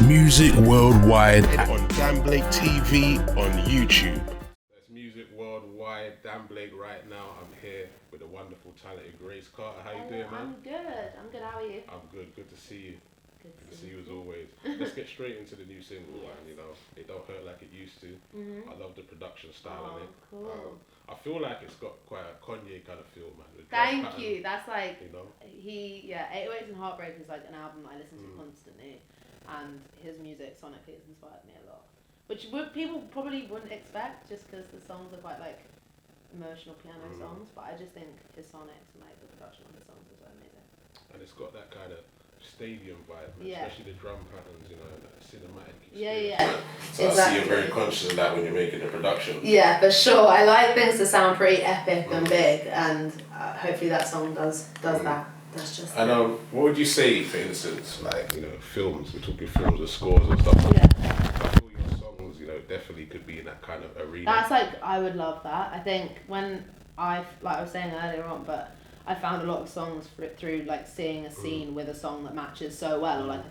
Music Worldwide. On Dan Blake TV on YouTube. That's Music Worldwide, Dan Blake right now. I'm here with the wonderful, talented Grace Carter. How you doing, man? I'm good. How are you? I'm good. Good to see you. Good to see you as always. Let's get straight into the new single, man. You know, it don't hurt like it used to. I love the production style on it. Cool. I feel like it's got quite a Kanye kind of feel, man. Thank you. That's like, you know, 808s and Heartbreak is like an album that I listen to constantly, and his music sonically has inspired me a lot. Which people probably wouldn't expect, just because the songs are quite like emotional piano songs, but I just think his sonics and like the production on his songs is so amazing. And it's got that kind of stadium vibe, especially the drum patterns, you know, that cinematic experience. So exactly. I see you're very conscious of that when you're making the production. Yeah, for sure. I like things to sound pretty epic and big, and hopefully that song does that. That's just. And what would you say, for instance, like, you know, films? We're talking films and scores and stuff. Yeah. I feel your songs, you know, definitely could be in that kind of arena. That's like, I would love that. I think when I was saying earlier on, but I found a lot of songs through like seeing a scene with a song that matches so well, or like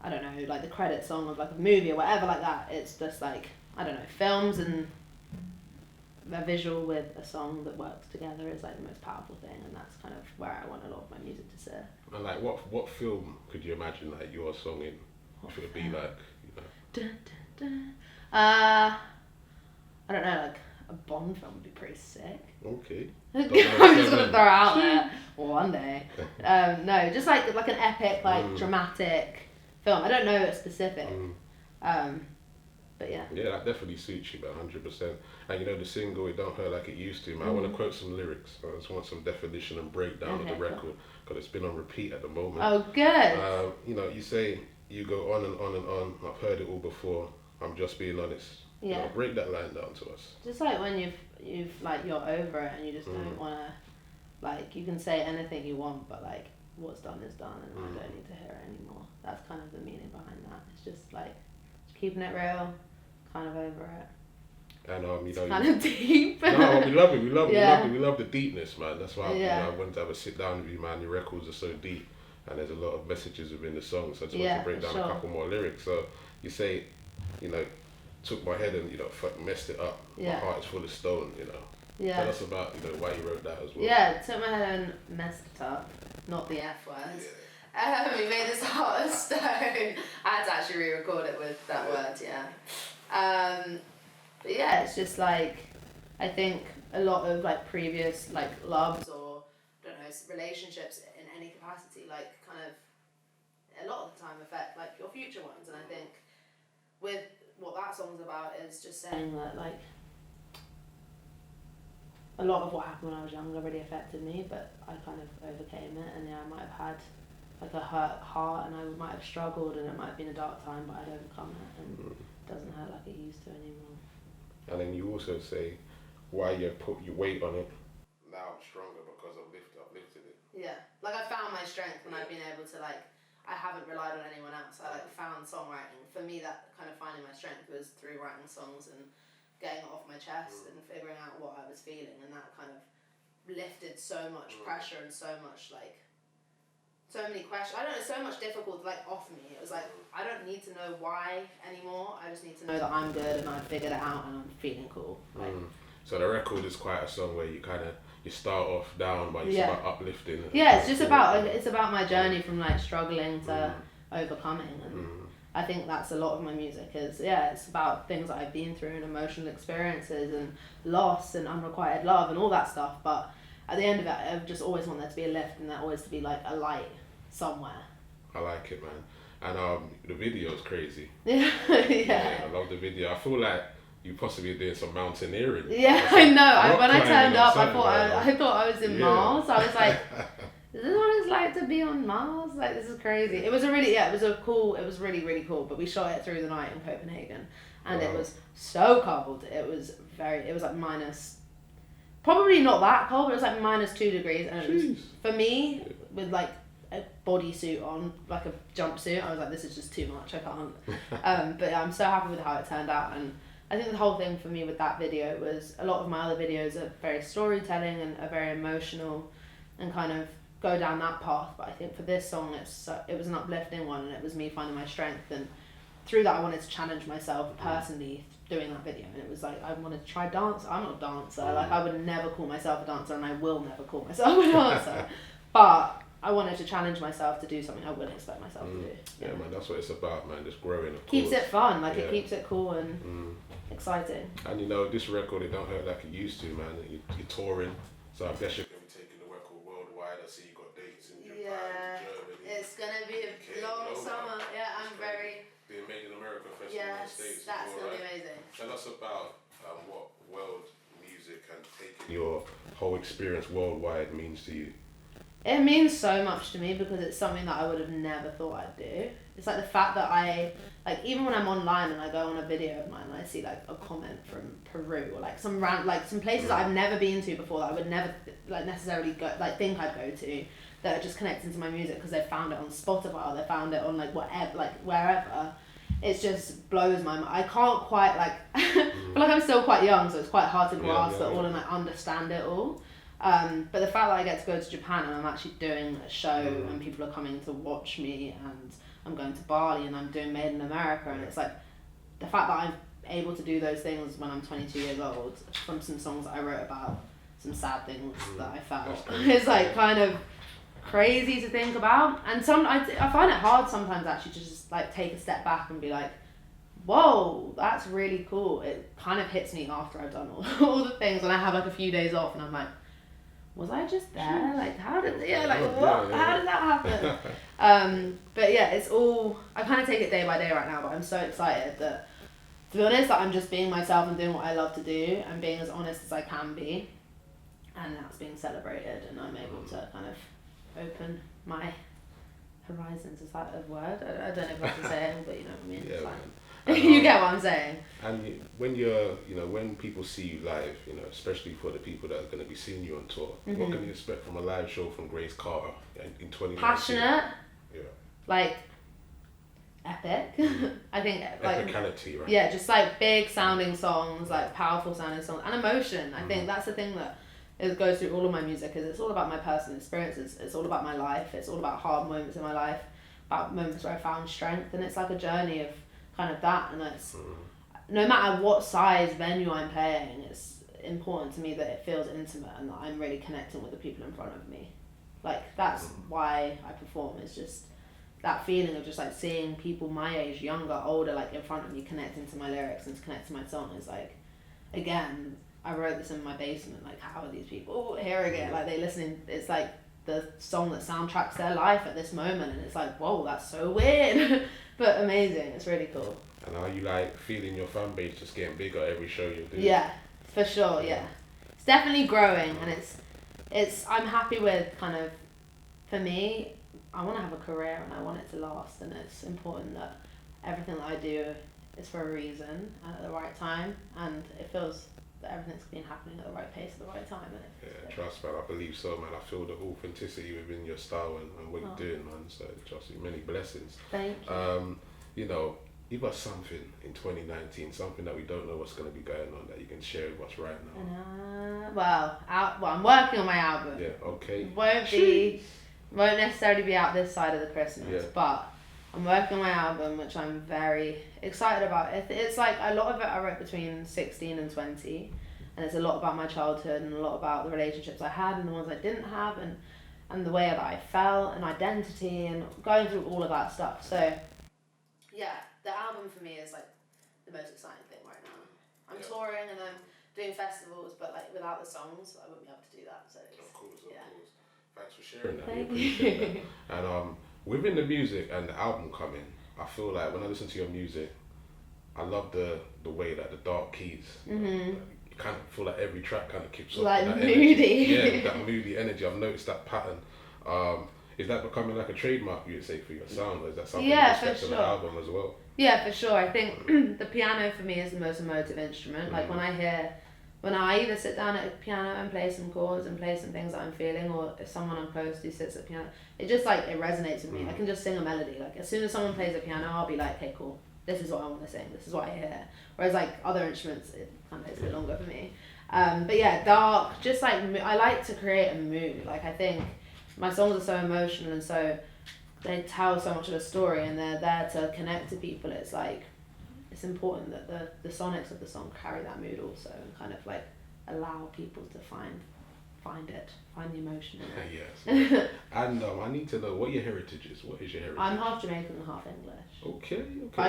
I don't know, like the credit song of like a movie or whatever like that. It's just like, I don't know, films and a visual with a song that works together is like the most powerful thing, and that's kind of where I want a lot of my music to sit. And like, what film could you imagine like your song in? What would it be like? You know? Dun, dun, dun. I don't know, like a Bond film would be pretty sick. Okay. I'm just gonna throw it out there one day. No, just like an epic, like dramatic film. I don't know it specific. But yeah. Yeah, that definitely suits you, man, 100%. And you know, the single, It Don't Hurt Like It Used To, man. I want to quote some lyrics. I just want some definition and breakdown of the record, because it's been on repeat at the moment. Oh, good. You know, you say, you go on and on and on. I've heard it all before. I'm just being honest. Yeah. You know, break that line down to us. Just like when you've like, you're over it and you just don't want to, like, you can say anything you want, but like, what's done is done, and I don't need to hear it anymore. That's kind of the meaning behind that. It's just like, keeping it real, kind of over it. And you know, kind of deep. No, we love it. We love it. We love the deepness, man. That's why you know, I wanted to have a sit down with you, man. Your records are so deep, and there's a lot of messages within the songs. So I just want to break down a couple more lyrics. So you say, you know, took my head and, you know, messed it up. My heart is full of stone, you know. Yeah. Tell us about, you know, why you wrote that as well. Yeah, took my head and messed it up. Not the F word. Yeah. We made this heart of stone. I had to actually re-record it with that word, but yeah, it's just like, I think a lot of like previous like loves or, I don't know, relationships in any capacity, like kind of a lot of the time affect like your future ones. And I think with what that song's about is just saying that like a lot of what happened when I was younger really affected me, but I kind of overcame it, and I might have had like a hurt heart, and I might have struggled, and it might have been a dark time, but I'd overcome it, and it doesn't hurt like it used to anymore. And then you also say why you put your weight on it. Now I'm stronger because I've lifted it. Yeah, like I found my strength when I've been able to like, I haven't relied on anyone else. I like found songwriting. For me, that kind of finding my strength was through writing songs and getting it off my chest and figuring out what I was feeling, and that kind of lifted so much pressure and so much like, so many questions. I don't know, so much difficult like off me. It was like, I don't need to know why anymore. I just need to know that I'm good and I figured it out and I'm feeling cool. Like, so the record is quite a song where you start off down, but it's about uplifting. Yeah, it's just about my journey from like struggling to overcoming, and I think that's a lot of my music is, it's about things that I've been through and emotional experiences and loss and unrequited love and all that stuff. But at the end of it, I just always want there to be a lift and there always to be like a light somewhere. I like it, man. And the video is crazy. Yeah. I love the video. I feel like you possibly doing some mountaineering. Yeah, I know. When I turned up, I thought I was in Mars. I was like, is this what it's like to be on Mars? Like, this is crazy. It was it was really, really cool. But we shot it through the night in Copenhagen, and it was so cold. It was like minus, probably not that cold, but it was like -2 degrees. And it was, for me, with like a bodysuit on, like a jumpsuit, I was like, this is just too much. I can't. But I'm so happy with how it turned out. And I think the whole thing for me with that video was, a lot of my other videos are very storytelling and are very emotional and kind of go down that path. But I think for this song, it was an uplifting one, and it was me finding my strength. And through that, I wanted to challenge myself personally doing that video. And it was like, I wanted to try dance. I'm not a dancer. Like, I would never call myself a dancer, and I will never call myself a dancer. But I wanted to challenge myself to do something I wouldn't expect myself to do. Yeah, man, that's what it's about, man. Just growing. Keeps it fun. Like, it keeps it cool and exciting. And you know, this record, it don't hurt like it used to, man. You're touring, so I guess you're going to be taking the record worldwide. I see you got dates in Japan, Germany. It's going to be a long summer. Yeah, I'm very... The Made in America Festival in the States. That's going to be amazing. Tell us about what world music and taking your whole experience worldwide means to you. It means so much to me because it's something that I would have never thought I'd do. It's like the fact that even when I'm online and I go on a video of mine and I see like a comment from Peru or like some places that I've never been to before that I would never like necessarily think I'd go to, that are just connecting to my music because they found it on Spotify or they found it on like whatever, like wherever. It just blows my mind. I can't quite I feel like I'm still quite young, so it's quite hard to grasp it all and like understand it all. But the fact that I get to go to Japan and I'm actually doing a show and people are coming to watch me, and I'm going to Bali and I'm doing Made in America, and it's like the fact that I'm able to do those things when I'm 22 years old from some songs that I wrote about some sad things that I felt is like kind of crazy to think about. And I find it hard sometimes actually to just like take a step back and be like, whoa, that's really cool. It kind of hits me after I've done all the things, and I have like a few days off and I'm like, was I just there? Like, how did what? How did that happen? But yeah, it's all, I kind of take it day by day right now, but I'm so excited that, to be honest, that I'm just being myself and doing what I love to do and being as honest as I can be, and that's being celebrated, and I'm able to kind of open my horizons. Is that a word? I don't know if I can say it, but you know what I mean. Yeah, you get what I'm saying. And when people see you live, especially for the people that are going to be seeing you on tour, what can you expect from a live show from Grace Carter in 2019? Passionate. Yeah. Like, epic. I think like epicality, right? Yeah, just like big sounding songs, like powerful sounding songs, and emotion. I think that's the thing that goes through all of my music, is it's all about my personal experiences. It's all about my life. It's all about hard moments in my life, about moments where I found strength, and it's like a journey of kind of that. And it's no matter what size venue I'm playing, it's important to me that it feels intimate and that I'm really connecting with the people in front of me. Like, that's why I perform, is just that feeling of just like seeing people my age, younger, older, like in front of me, connecting to my lyrics and to connect to my song. Is like, again, I wrote this in my basement, like, how are these people hearing it? Like, they listening, it's like the song that soundtracks their life at this moment, and it's like, whoa, that's so weird. But amazing, it's really cool. And are you like feeling your fan base just getting bigger every show you do? Yeah, for sure, yeah. It's definitely growing, and it's I'm happy with kind of, for me, I want to have a career and I want it to last, and it's important that everything that I do is for a reason and at the right time, and it feels that everything's been happening at the right pace at the right time. Yeah, trust man, I believe so, man. I feel the authenticity within your style and what you're doing, man. So trust you, many blessings. Thank you. You got something in 2019, something that we don't know what's going to be going on that you can share with us right now. Well, I'm working on my album. Yeah, okay. Won't necessarily be out this side of the Christmas, but I'm working on my album, which I'm very excited about. It's like a lot of it I wrote between 16 and 20, and it's a lot about my childhood and a lot about the relationships I had and the ones I didn't have, and the way that I felt and identity and going through all of that stuff. So yeah, the album for me is like the most exciting thing right now. I'm touring and I'm doing festivals, but like without the songs, I wouldn't be able to do that. So of course. Thanks for sharing that. Thank we appreciate that. And within the music and the album coming, I feel like when I listen to your music, I love the way that the dark keys. You kind of feel like every track kind of keeps up like that moody. Energy. Yeah, that moody energy. I've noticed that pattern. Is that becoming like a trademark, you'd say, for your sound? Or is that something you respect on the album as well? Yeah, for sure. I think the piano for me is the most emotive instrument. Like when I either sit down at a piano and play some chords and play some things that I'm feeling, or if someone I'm close to sits at the piano, it just like, it resonates with me. I can just sing a melody. Like as soon as someone plays a piano, I'll be like, okay, cool. This is what I want to sing. This is what I hear. Whereas like other instruments, it kind of takes a bit longer for me. But yeah, dark, just like, I like to create a mood. Like I think my songs are so emotional and so they tell so much of a story and they're there to connect to people. It's like it's important that the sonics of the song carry that mood also and kind of like allow people to find the emotion in it. Yes. And I need to know what your heritage is. What is your heritage? I'm half Jamaican and half English. Okay. I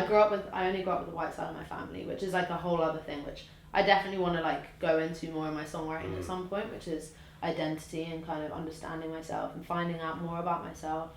only grew up with the white side of my family, which is like a whole other thing, which I definitely want to like go into more in my songwriting at some point, which is identity and kind of understanding myself and finding out more about myself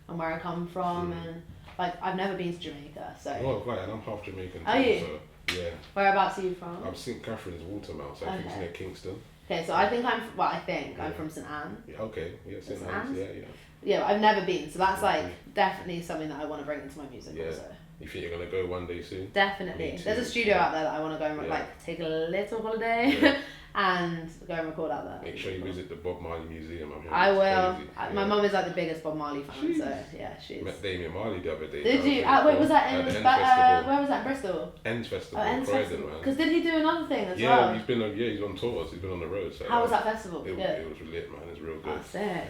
and where I come from and like I've never been to Jamaica, so. Oh right, and I'm half Jamaican too. Are you? So, yeah. Whereabouts are you from? I'm St. Catherine's, Watermount, so I think it's near Kingston. Okay, so I think I'm from St. Anne. Yeah, okay, yeah, St. Anne's, yeah. Yeah, I've never been, so that's like definitely something that I want to bring into my music also. You think you're going to go one day soon? Definitely. There's a studio out there that I want to go and like take a little holiday and go and record out there. Make sure you visit the Bob Marley Museum. I will. My mum is like the biggest Bob Marley fan, so yeah, she is. Met Damien Marley the other day. Did you? Wait, was that in where was that in Bristol? Ends Festival. Oh, Ends Festival. Man. Because did he do another thing as well? Yeah, he's on tours. He's been on the road. So how was that festival? It was lit, man. It's real good. Oh, sick. Yeah.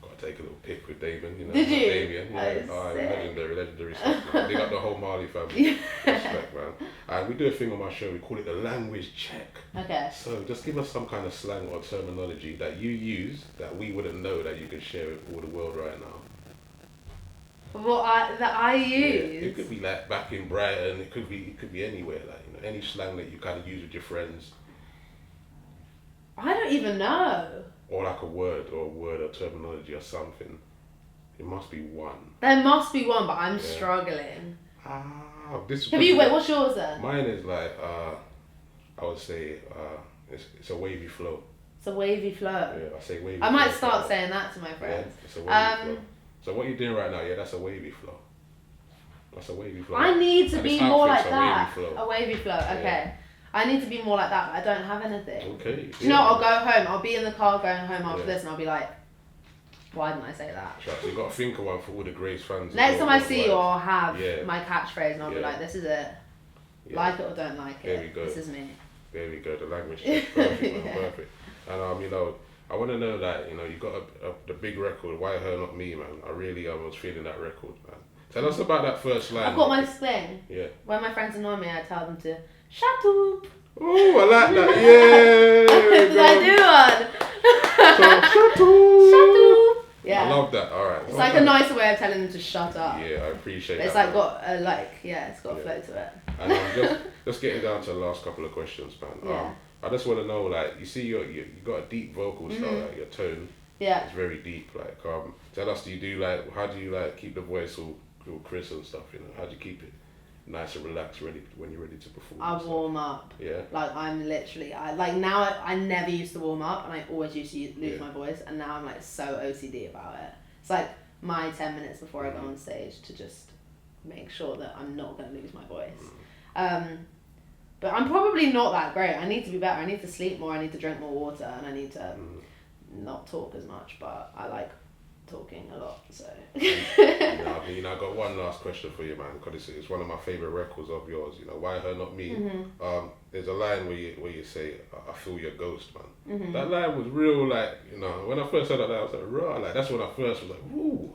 Got to take a little pic with Damien. You know, did you? Damien. Yeah. Legendary stuff. Man. They got the whole Marley family. Respect, man. And we do a thing on my show. We call it the language check. Okay. So just give us some kind of slang or terminology that you use that we wouldn't know that you could share with all the world right now. That I use. Yeah, it could be like back in Brighton. It could be anywhere. Like any slang that you kind of use with your friends. I don't even know. Or like a word or terminology or something. It must be one. There must be one, but I'm struggling. What's yours then? Mine is like I would say it's a wavy flow. It's a wavy flow. Yeah, I say wavy. I might start saying that to my friends. Yeah, it's a wavy flow. So what you're doing right now, that's a wavy flow. That's a wavy flow. I need to be more like that. Wavy a wavy flow. Okay. Yeah. I need to be more like that, but I don't have anything. Okay. You know, I'll go home. I'll be in the car going home after this, and I'll be like, why didn't I say that? So you got to think of one for all the Grace fans. Next time I see you, I'll have my catchphrase, and I'll be like, this is it. Yeah. Like it or don't like it. There we go. This is me. There we go. The language is perfect, man. Perfect. And I want to know that you got the big record. Why Her Not Me, man? I really was feeling that record, man. Tell us about that first line. I've got my thing. Yeah. When my friends annoy me, I tell them to shut up. Oh, I like that. Yeah. Did I do one? So, shut up. Yeah. I love that. All right. It's like a nicer way of telling them to shut up. Yeah, I appreciate but it's that. It's got a flow to it. And just getting down to the last couple of questions, man. Yeah. I just want to know, like, you see, you got a deep vocal style, like your tone. Yeah. It's very deep. Like, tell us, how do you keep the voice all crisp and stuff? How do you keep it nice and relaxed, ready when you're ready to perform? I warm up. Yeah. Like I'm literally, I never used to warm up, and I always used to lose my voice, and now I'm like so OCD about it. It's like my 10 minutes before I go on stage to just make sure that I'm not going to lose my voice. But I'm probably not that great. I need to be better. I need to sleep more. I need to drink more water, and I need to not talk as much. But I like talking a lot, so. I got one last question for you, man, because it's one of my favorite records of yours. Why Her Not Me? Mm-hmm. There's a line where you say, "I feel your ghost, man." Mm-hmm. That line was real, when I first heard that line, I was like, raw. Like that's when I first was like, woo,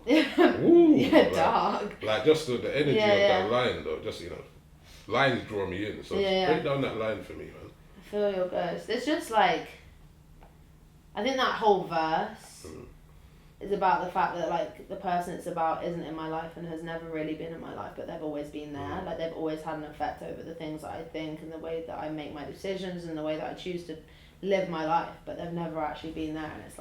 woo. Yeah, dark. Like just the energy of that line, though. Just lines draw me in. So break down that line for me, man. I feel your ghost. It's just like, I think that whole verse. Is about the fact that the person it's about isn't in my life and has never really been in my life, but they've always been there. Like they've always had an effect over the things that I think and the way that I make my decisions and the way that I choose to live my life, but they've never actually been there, and it's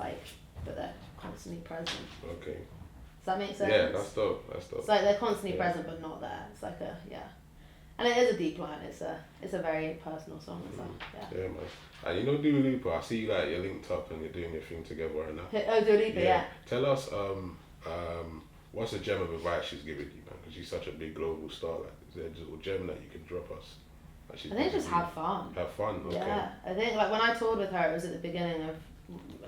but they're constantly present. Okay. Does that make sense? Yeah, that's dope. It's like they're constantly present but not there. It's like and it is a deep line. It's a very personal song as well. Yeah, man. And Dua Lipa, I see you're linked up and you're doing your thing together right now. Oh, Dua Lipa, yeah. Tell us, what's a gem of advice she's given you, man? Because she's such a big global star. Is there a little gem that you can drop us? I think just have fun. Have fun, okay. Yeah, I think when I toured with her, it was at the beginning of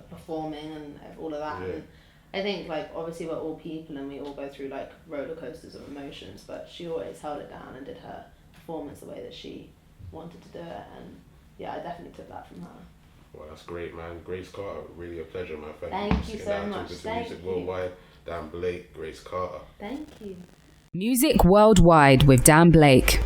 performing and all of that. Yeah. And I think obviously we're all people and we all go through roller coasters of emotions, but she always held it down and did her performance the way that she wanted to do it, and I definitely took that from her. Well, that's great, man. Grace Carter, really a pleasure, man. Thank you so much. Thank you. Worldwide, Dan Blake, Grace Carter. Thank you. Music Worldwide with Dan Blake.